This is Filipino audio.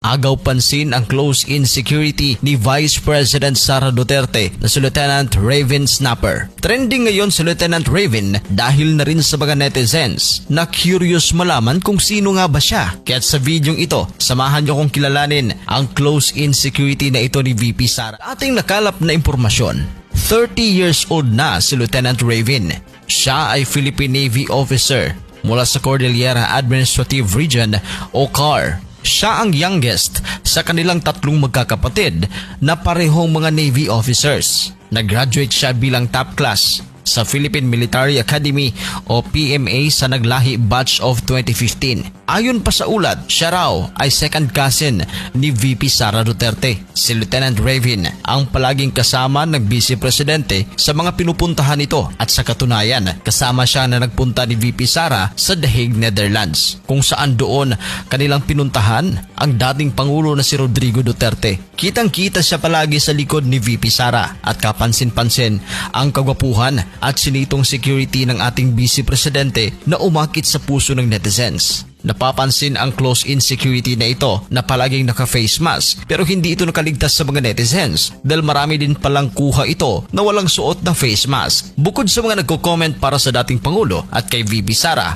Agaw pansin ang close-in security ni Vice President Sara Duterte na si Lieutenant Raven Snapper. Trending ngayon si Lieutenant Raven dahil na rin sa mga netizens na curious malaman kung sino nga ba siya. Kaya't sa videong ito, samahan niyo kong kilalanin ang close-in security na ito ni VP Sara. Ating nakalap na impormasyon, 30 years old na si Lieutenant Raven. Siya ay Philippine Navy officer mula sa Cordillera Administrative Region o CAR. Siya ang youngest sa kanilang tatlong magkakapatid na parehong mga Navy officers. Nag-graduate siya bilang top class sa Philippine Military Academy o PMA sa naglahi batch of 2015. Ayon pa sa ulat, siya raw ay second cousin ni VP Sara Duterte. Si Lieutenant Raven ang palaging kasama ng Vice Presidente sa mga pinupuntahan nito at sa katunayan, kasama siya na nagpunta ni VP Sara sa The Hague, Netherlands, kung saan doon kanilang pinuntahan ang dating Pangulo na si Rodrigo Duterte. Kitang-kita siya palagi sa likod ni VP Sara at kapansin-pansin ang kagwapuhan at sinitong security ng ating Vice Presidente na umakit sa puso ng netizens. Napapansin ang close-in security na ito na palaging naka-face mask pero hindi ito nakaligtas sa mga netizens dahil marami din palang kuha ito na walang suot ng face mask. Bukod sa mga nagko-comment para sa dating Pangulo at kay VP Sara,